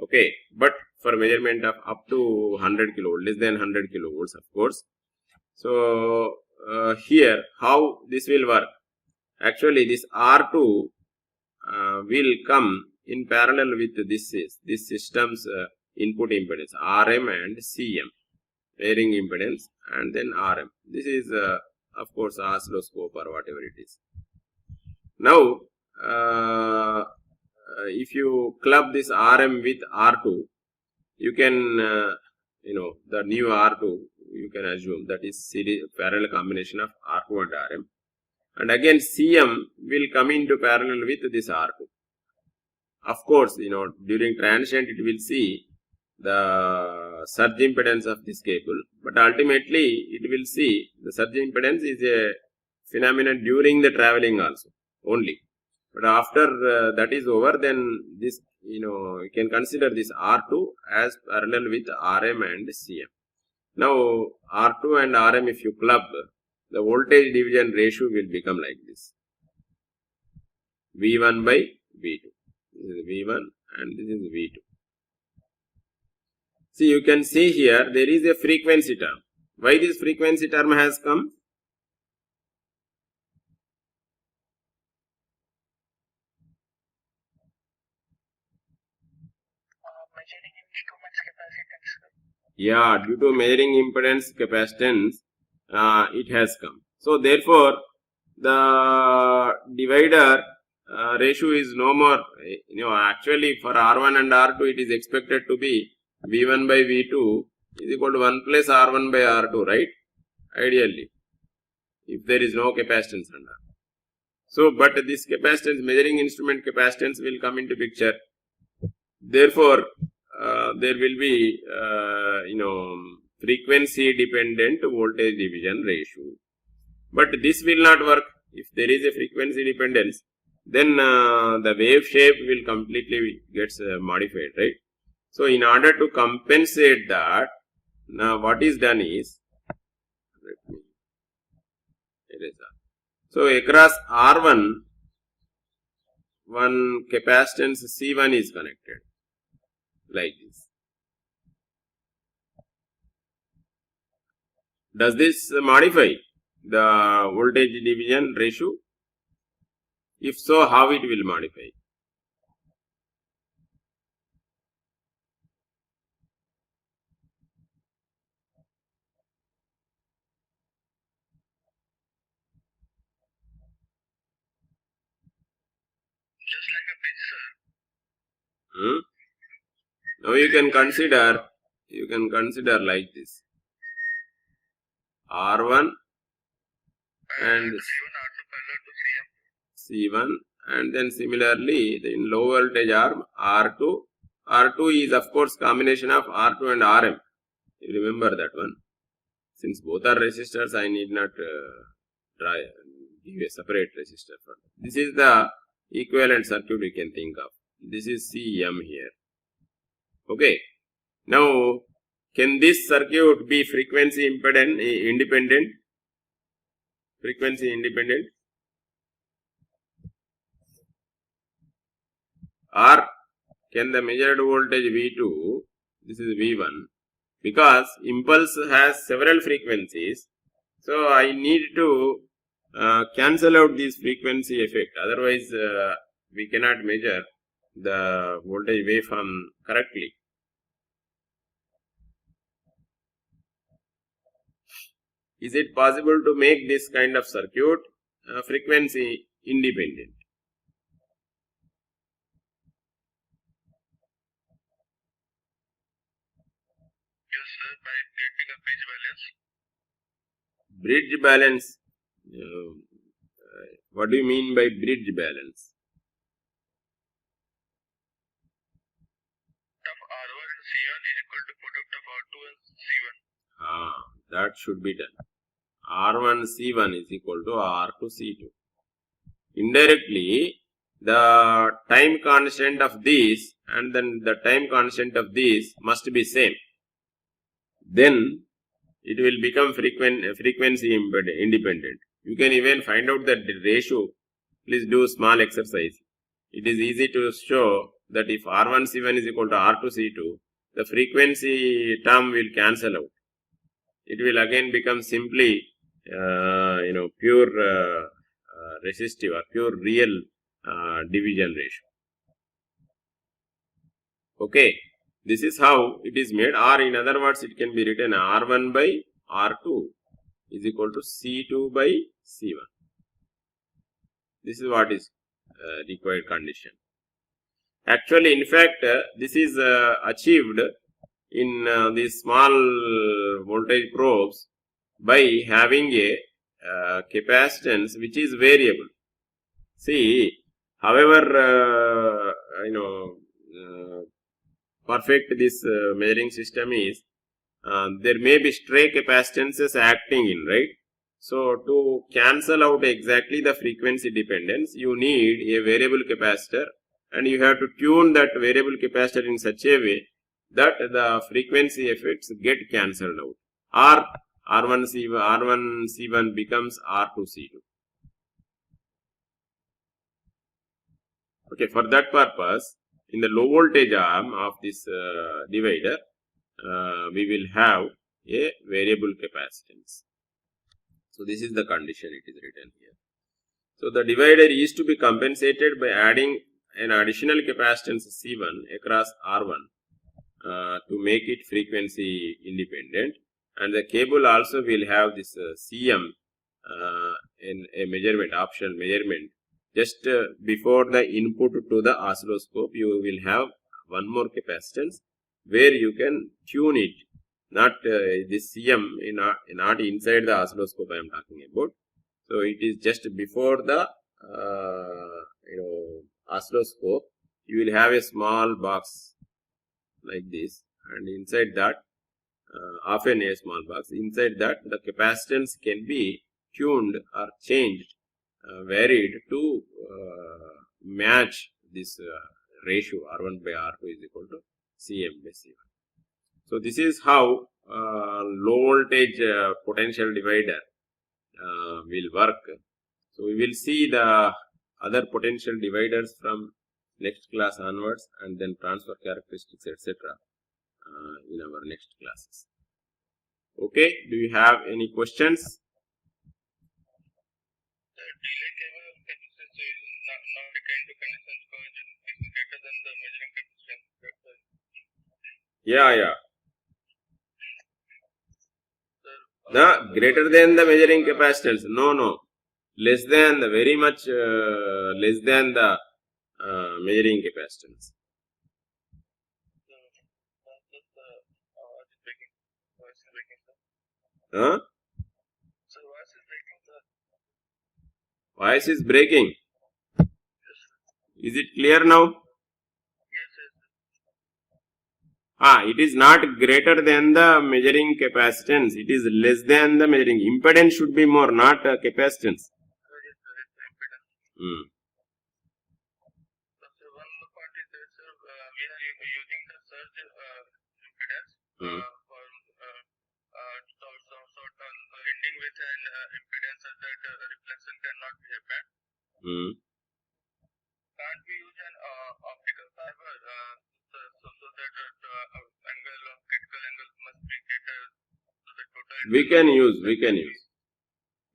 Okay, but for measurement of up to 100 kilovolts, less than 100 kilovolts, of course. So here, how this will work? Actually, this R2 will come in parallel with this system's input impedance, RM and CM, varying impedance, and then RM. This is of course oscilloscope or whatever it is. Now if you club this RM with R2, you can the new R2, you can assume that is series parallel combination of R2 and RM, and again CM will come into parallel with this R2. Of course, during transient it will see the surge impedance of this cable, but ultimately it will see the surge impedance is a phenomenon during the traveling also only. But after that is over, then this you can consider this R2 as parallel with RM and CM. Now R2 and RM, if you club, the voltage division ratio will become like this: V1 by V2. This is V1 and this is V2. See, you can see here there is a frequency term. Why this frequency term has come? Measuring instruments capacitance. Yeah, due to measuring impedance capacitance, it has come. So therefore, the divider ratio is no more. Actually for R1 and R2, it is expected to be V1 by V2 is equal to 1 plus R1 by R2, right? Ideally, if there is no capacitance under. So, but this capacitance, measuring instrument capacitance will come into picture. Therefore, there will be, frequency dependent voltage division ratio. But this will not work. If there is a frequency dependence, then the wave shape will completely gets modified, right? So, in order to compensate that, now what is done is, let me erase that. So, across R1, one capacitance C1 is connected like this. Does this modify the voltage division ratio? If so, how it will modify? Just like a bridge, sir. Now you can consider like this. R1 and C1 R2 parallel to CM. C1, and then similarly in low voltage arm R2. R2 is of course combination of R2 and Rm. You remember that one. Since both are resistors, I need not give a separate resistor for that. This is the equivalent circuit we can think of. This is Cm here. Okay. Now, can this circuit be frequency independent? Frequency independent? Or can the measured voltage V2, this is V1, because impulse has several frequencies, so I need to cancel out this frequency effect, otherwise we cannot measure the voltage waveform correctly. Is it possible to make this kind of circuit frequency independent? Yes, sir, by getting a bridge balance. Bridge balance. What do you mean by bridge balance? Of R1 and C1 is equal to product of R2 and C1. That should be done. R1 C1 is equal to R2 C2. Indirectly, the time constant of this and then the time constant of this must be same. Then it will become frequency independent. You can even find out the ratio. Please do small exercise. It is easy to show that if R1 C1 is equal to R2 C2, the frequency term will cancel out. It will again become simply pure resistive or pure real division ratio. Okay, this is how it is made, or in other words it can be written R1 by R2 is equal to C2 by C1. This is what is required condition. Actually, in fact, this is achieved in these small voltage probes by having a capacitance which is variable. See, however, perfect this measuring system is, there may be stray capacitances acting in, right? So, to cancel out exactly the frequency dependence, you need a variable capacitor, and you have to tune that variable capacitor in such a way that the frequency effects get cancelled out, or R1 C1 becomes R2 C2. Okay, for that purpose, in the low voltage arm of this divider, we will have a variable capacitance. So, this is the condition it is written here. So, the divider is to be compensated by adding an additional capacitance C1 across R1 to make it frequency independent, and the cable also will have this CM in a measurement, optional measurement. Just before the input to the oscilloscope, you will have one more capacitance where you can tune it. Not this CM, not inside the oscilloscope I am talking about. So it is just before the oscilloscope. You will have a small box like this, and inside that, often a small box. Inside that, the capacitance can be tuned or changed, varied to match this ratio R1 by R2 is equal to Cm by C1. So this is how low voltage potential divider will work. So we will see the other potential dividers from next class onwards, and then transfer characteristics, etc. In our next classes. Okay, do you have any questions? The delay cable capacitance is not taken into connection because it is greater than the measuring capacitance. That's why. Yeah. Sir, No, greater than the measuring capacitance. No. Less than the, very much less than the measuring capacitance. voice is breaking, sir. Huh? Sir, voice is breaking, sir. Voice is breaking. Yes, sir. Is it clear now? Yes, sir. It is not greater than the measuring capacitance. It is less than the measuring. Impedance should be more, not capacitance. Yes, sir. It's impedance. So one more part is that, sir, we are using the surge impedance for sort of ending with an impedance such that reflection cannot be happen. Can't we use an optical fiber so that angle of critical angle must be greater so the total.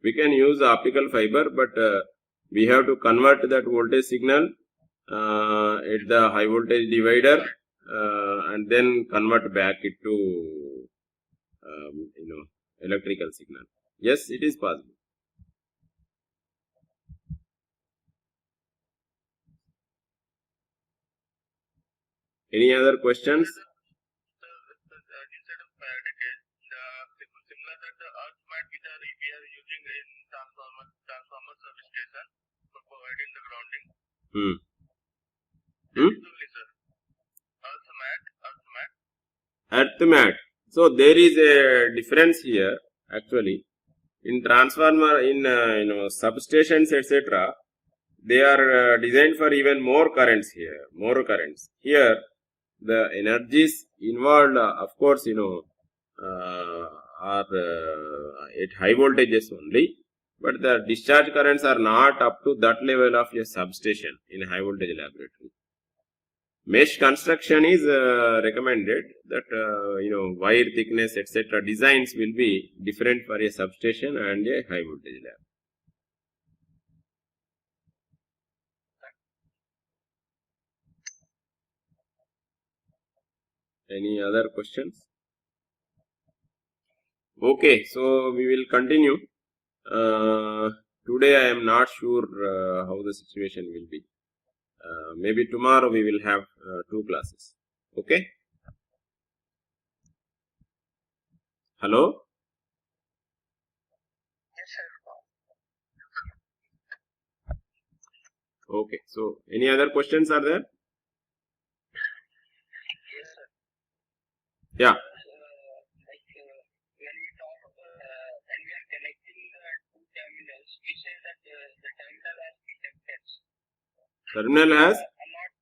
We can use optical fiber, but we have to convert that voltage signal at the high voltage divider and then convert back it to electrical signal. Yes, it is possible. Any other questions? Instead of Faraday cage, similar that the earth mat which we are using in transformer service station for providing the grounding. Only, sir. Earth mat. So there is a difference here actually. In transformer, in substations, etc., they are designed for even more currents here. Here, the energies involved, of course, are at high voltages only, but the discharge currents are not up to that level of a substation in a high voltage laboratory. Mesh construction is recommended that wire thickness, etc. designs will be different for a substation and a high voltage lab. Any other questions? Okay, so we will continue. Today I am not sure how the situation will be. Maybe tomorrow we will have 2 classes. Okay? Hello? Yes, sir. Okay, so any other questions are there? Yes, sir. Yeah. When we talk when we are connecting the two terminals, we say that the terminal has inductance. Terminal has? I'm not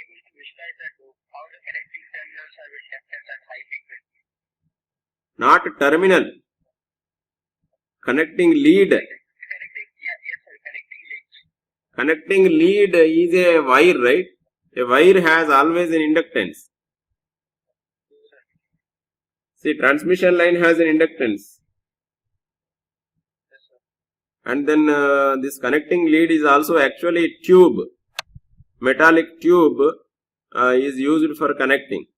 able to visualize that how the connecting terminals have inductance at high frequency. Not terminal. Connecting lead. Connecting lead is a wire, right? A wire has always an inductance. See, transmission line has an inductance. And then this connecting lead is also actually a tube. Metallic tube is used for connecting.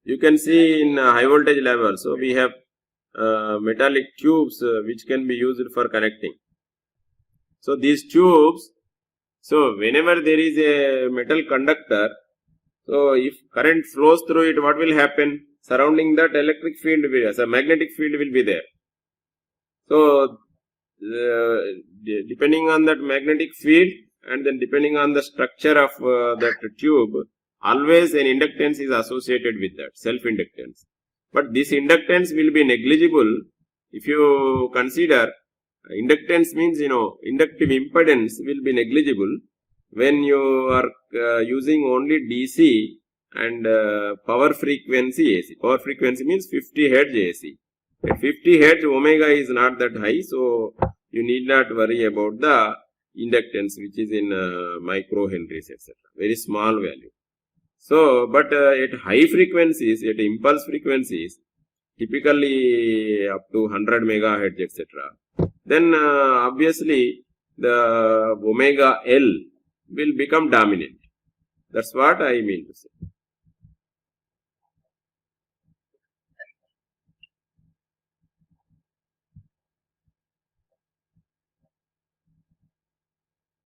you can see in high voltage level. So we have metallic tubes which can be used for connecting. So these tubes, so whenever there is a metal conductor, so if current flows through it, what will happen? Surrounding that electric field, a magnetic field will be there. So depending on that magnetic field and then depending on the structure of that tube, always an inductance is associated with that, self-inductance. But this inductance will be negligible if you consider inductance means, inductive impedance will be negligible when you are using only DC and power frequency AC. Power frequency means 50 Hz AC. At 50 Hz, omega is not that high, so you need not worry about the inductance which is in microhenries, etc. Very small value. So, but at high frequencies, at impulse frequencies, typically up to 100 megahertz, etc., then obviously the omega L will become dominant. That's what I mean to say.